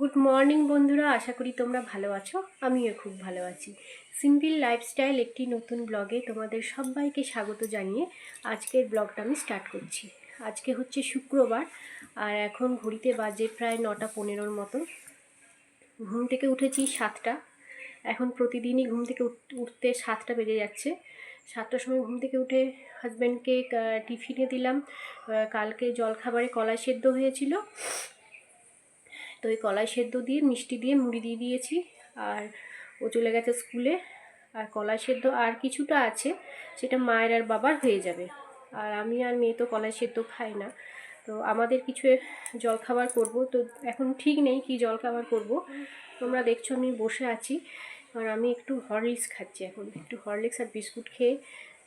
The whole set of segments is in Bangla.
গুড মর্নিং বন্ধুরা, আশা করি তোমরা ভালো আছো। আমিও খুব ভালো আছি। সিম্পল লাইফস্টাইল একটি নতুন ব্লগে তোমাদের সবাইকে স্বাগত জানিয়ে আজকের ব্লগটা আমি স্টার্ট করছি। আজকে হচ্ছে শুক্রবার, আর এখন ঘড়িতে বাজে প্রায় 9:15 মতো। ঘুম থেকে উঠেছি 7টা। এখন প্রতিদিনই ঘুম থেকে উঠতে 7টা বেজে যাচ্ছে। 7টার সময় ঘুম থেকে উঠে হাজব্যান্ডকে টিফিনে দিলাম। কালকে জলখাবারে কলাই সেদ্ধ হয়েছিল, তো ওই কলাই সেদ্ধ দিয়ে মিষ্টি দিয়ে মুড়ি দিয়ে দিয়েছি, আর ও চলে গেছে স্কুলে। আর কলাই সেদ্ধ আর কিছুটা আছে, সেটা মায়ের আর বাবার হয়ে যাবে। আর আমি আর মেয়ে তো কলাই সেদ্ধ খাই না, তো আমাদের কিছু জলখাবার করব। তো এখন ঠিক নেই কি জলখাবার করব। তোমরা দেখছো আমি বসে আছি, আর আমি একটু হরলিক্স খাচ্ছি। এখন একটু হরলিক্স আর বিস্কুট খেয়ে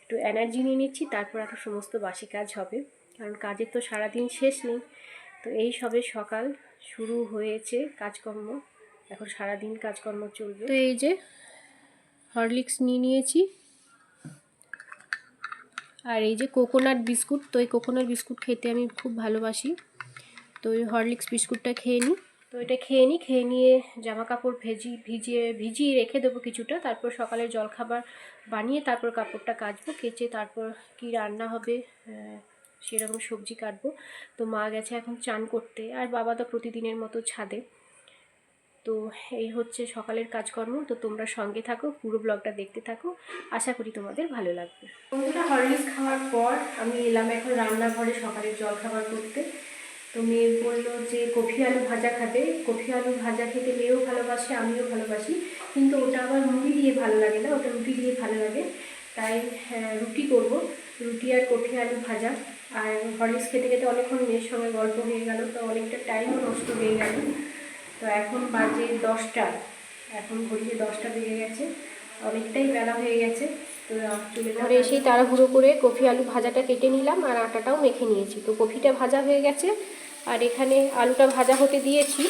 একটু এনার্জি নিয়ে নিচ্ছি, তারপর আর সমস্ত বাসি কাজ হবে, কারণ কাজের তো সারাদিন শেষ নেই। তো এই সবে সকাল শুরু হয়েছে কাজকর্ম, এখন সারাদিন কাজকর্ম চলবে। তো এই যে হরলিক্স নিয়ে নিয়েছি, আর এই যে কোকোনাট বিস্কুট। তো এই কোকোনাট বিস্কুট খেতে আমি খুব ভালোবাসি, তো ওই হরলিক্স বিস্কুটটা খেয়ে নিই। তো এটা খেয়ে নিয়ে জামা কাপড় ভিজিয়ে রেখে দেবো কিছুটা, তারপর সকালের জলখাবার বানিয়ে তারপর কাপড়টা কাচবো, কেচে তারপর কি রান্না হবে সেরকম সবজি কাটবো। তো মা গেছে এখন চান করতে, আর বাবা তো প্রতিদিনের মতো ছাদে। তো এই হচ্ছে সকালের কাজকর্ম। তো তোমরা সঙ্গে থাকো, পুরো ব্লগটা দেখতে থাকো, আশা করি তোমাদের ভালো লাগবে। বন্ধুরা, হরলিক্স খাওয়ার পর আমি এলাম এখন রান্নাঘরে সকালের জলখাবার করতে। তো মেয়ে বললো যে কফি আলু ভাজা খাবে। কফি আলু ভাজা খেতে মেয়েও ভালোবাসে, আমিও ভালোবাসি, কিন্তু ওটা আবার মুড়ি দিয়ে ভালো লাগে না, ওটা রুটি দিয়ে ভালো লাগে। তাই রুটি করব, রুটি আর কফি আলু ভাজা। আর হরলিক্স খেতে খেতে অনেকক্ষণ মেয়ের সঙ্গে গল্প হয়ে গেল, তো অনেকটা টাইমও নষ্ট হয়ে গেল। তো এখন বাজে 10টা, এখন ঘড়িতে 10টা বেজে গেছে, অনেকটাই বেলা হয়ে গেছে। তো চলে ঘরে এসেই তাড়াহুড়ো করে কফি আলু ভাজাটা কেটে নিলাম, আর আটাটাও মেখে নিয়েছি। তো কফিটা ভাজা হয়ে গেছে, আর এখানে আলুটা ভাজা হতে দিয়েছি।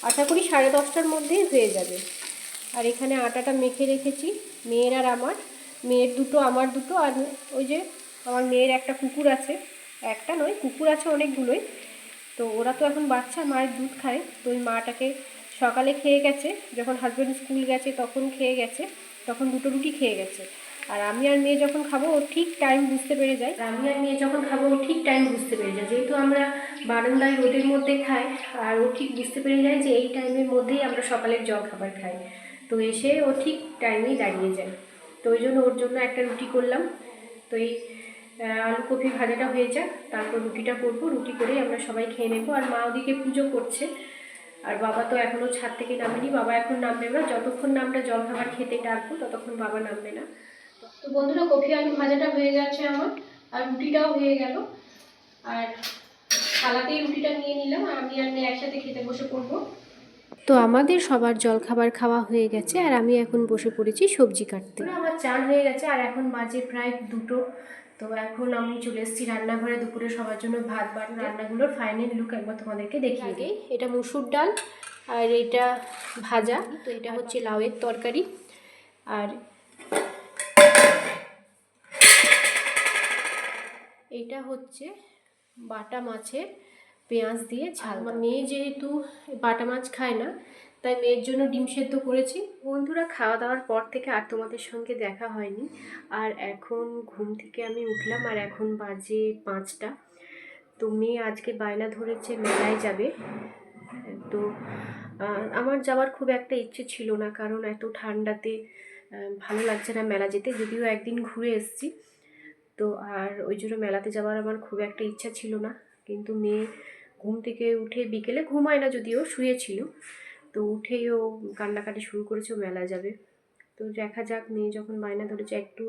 আশা করি 10:30টার মধ্যেই হয়ে যাবে। আর এখানে আটাটা মেখে রেখেছি মেয়ের আর আমার, মেয়ের দুটো আমার দুটো। আর ওই যে আমার মেয়ের একটা কুকুর আছে, একটা নয় কুকুর আছে অনেকগুলোই। তো ওরা তো এখন বাচ্চা, মায়ের দুধ খায়। তো ওই মাটাকে সকালে খেয়ে গেছে, যখন হাজব্যান্ড স্কুল গেছে তখন খেয়ে গেছে, তখন দুটো রুটি খেয়ে গেছে। আর আমি আর মেয়ে যখন খাবো ও ঠিক টাইম বুঝতে পেরে যায়, যেহেতু আমরা বারান্দায় রোদের মধ্যে খাই, আর ও ঠিক বুঝতে পেরে যায় যে এই টাইমের মধ্যেই আমরা সকালের জলখাবার খাই। তো এসে ও ঠিক টাইমেই দাঁড়িয়ে যায়। তো ওই জন্য ওর জন্য একটা রুটি করলাম। তো এই আলু কপি ভাজাটা হয়ে যাক, তারপর রুটিটা করবো। রুটি করেই আমরা সবাই খেয়ে নেবো। আর মা ওদিকে পুজো করছে, আর বাবা তো এখনও ছাদ থেকে নামেনি। বাবা এখন নামবে না, যতক্ষণ না আমরা জলখাবার খেতে ডাকবো ততক্ষণ বাবা নামবে না। তো বন্ধুরা, কফি আলু ভাজাটা হয়ে যাচ্ছে আমার, আর রুটিটাও হয়ে গেল। আর থালাতেই রুটিটা নিয়ে নিলাম, আর আমি আর মেয়ে একসাথে খেতে বসে পড়বো। তো আমাদের সবার জলখাবার খাওয়া হয়ে গেছে, আর আমি এখন বসে পড়েছি সবজি কাটতে। আমার চান হয়ে গেছে, আর এখন বাজে প্রায় 2টো। তো এখন আমি চলে এসেছি রান্নাঘরে দুপুরে সবার জন্য ভাত বাড়ি। রান্নাগুলোর ফাইনাল লুক একবার তোমাদেরকে দেখিয়ে দিই। এটা মুসুর ডাল, আর এটা ভাজা। তো এটা হচ্ছে লাউয়ের তরকারি, আর এটা হচ্ছে বাটা মাছের পেঁয়াজ দিয়ে ঝাল। মেয়ে যেহেতু বাটা মাছ খায় না, তাই মেয়ের জন্য ডিম সেদ্ধ করেছি। বন্ধুরা, খাওয়া দাওয়ার পর থেকে আর তোমাদের সঙ্গে দেখা হয়নি। আর এখন ঘুম থেকে আমি উঠলাম, আর এখন বাজে 5টা। তো মেয়ে আজকে বায়না ধরেছে মেলায় যাবে। তো আমার যাওয়ার খুব একটা ইচ্ছে ছিল না, কারণ এত ঠান্ডাতে ভালো লাগছে না মেলা যেতে, যদিও একদিন ঘুরে এসেছি। তো আর ওই জন্য মেলাতে যাওয়ার আমার খুব একটা ইচ্ছা ছিল না। কিন্তু মেয়ে ঘুম থেকে উঠে, বিকেলে ঘুমায় না যদিও, শুয়েছিল, তো উঠেই ও কান্নাকাটি শুরু করেছে, ও মেলা যাবে। তো দেখা যাক, মেয়ে যখন বায়না ধরেছে একটু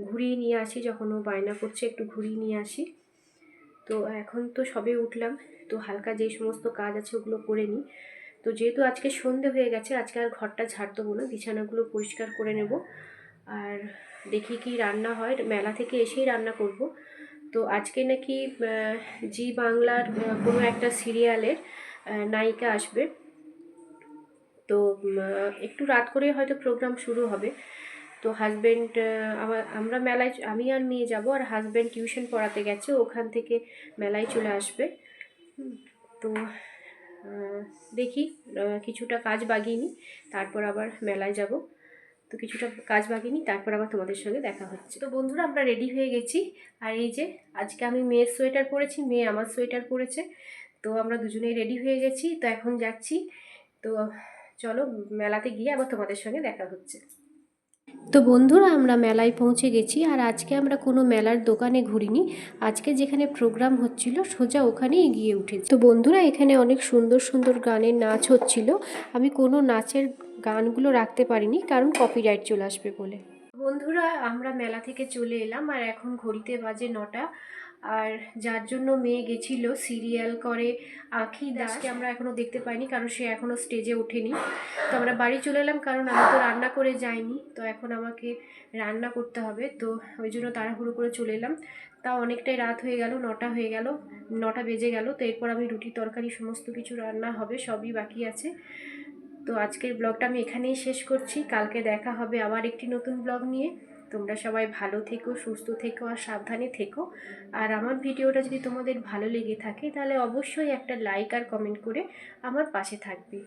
ঘুরিয়ে নিয়ে আসি, যখন ও বায়না করছে একটু ঘুরিয়ে নিয়ে আসি। তো এখন তো সবে উঠলাম, তো হালকা যেই সমস্ত কাজ আছে ওগুলো করে নিই। তো যেহেতু আজকে সন্ধে হয়ে গেছে, আজকে আর ঘরটা ঝাড় দেবো না, বিছানাগুলো পরিষ্কার করে নেব। আর দেখি কি রান্না হয়, মেলা থেকে এসেই রান্না করব। তো আজকে নাকি জি বাংলার কোনো একটা সিরিয়ালের নায়িকা আসবে। তো একটু রাত করে হয়তো প্রোগ্রাম শুরু হবে। তো হাজব্যান্ড, আমরা মেলায়, আমি আর মেয়ে যাব, আর হাজব্যান্ড টিউশন পড়াতে গেছে, ওখান থেকে মেলায় চলে আসবে। তো দেখি কিছুটা কাজ বাগিয়ে নিই, তারপর আবার মেলায় যাব। তো কিছুটা কাজ বাগিয়ে নিই, তারপর আবার তোমাদের সঙ্গে দেখা হচ্ছে। তো বন্ধুরা, আমরা রেডি হয়ে গেছি। আর এই যে আজকে আমি মেয়ের সোয়েটার পরেছি, মেয়ে আমার সোয়েটার পরেছে। তো আমরা দুজনেই রেডি হয়ে গেছি। তো এখন যাচ্ছি। তো চলো মেলাতে গিয়ে আবার তোমাদের সঙ্গে দেখা হচ্ছে। তো বন্ধুরা, আমরা মেলায় পৌঁছে গেছি। আর আজকে আমরা কোনো মেলার দোকানে ঘুরিনি, আজকে যেখানে প্রোগ্রাম হচ্ছিল সোজা ওখানেই গিয়ে উঠেছি। তো বন্ধুরা, এখানে অনেক সুন্দর সুন্দর গানের নাচ হচ্ছিল। আমি কোনো নাচের গানগুলো রাখতে পারিনি, কারণ কপিরাইট চলে আসবে বলে। বন্ধুরা, আমরা মেলা থেকে চলে এলাম, আর এখন ঘড়িতে বাজে 9টা। আর যার জন্য মেয়ে গেছিল সিরিয়াল করে আঁখি দাসকে আমরা এখনও দেখতে পাইনি, কারণ সে এখনও স্টেজে ওঠেনি। তো আমরা বাড়ি চলে এলাম, কারণ আমি তো রান্না করে যাইনি। তো এখন আমাকে রান্না করতে হবে, তো ওই জন্য তাড়াহুড়ো করে চলে এলাম। তাও অনেকটাই রাত হয়ে গেল, 9টা হয়ে গেল, 9টা বেজে গেল। তো এরপর আমি রুটি তরকারি সমস্ত কিছু রান্না হবে, সবই বাকি আছে। তো আজকের ব্লগটা আমি এখানেই শেষ করছি। কালকে দেখা হবে আবার একটি নতুন ব্লগ নিয়ে। তোমরা সবাই ভালো থেকো, সুস্থ থেকো আর সাবধানে থেকো। আর আমার ভিডিওটা যদি তোমাদের ভালো লেগে থাকে তাহলে অবশ্যই একটা লাইক আর কমেন্ট করে আমার পাশে থাকবে।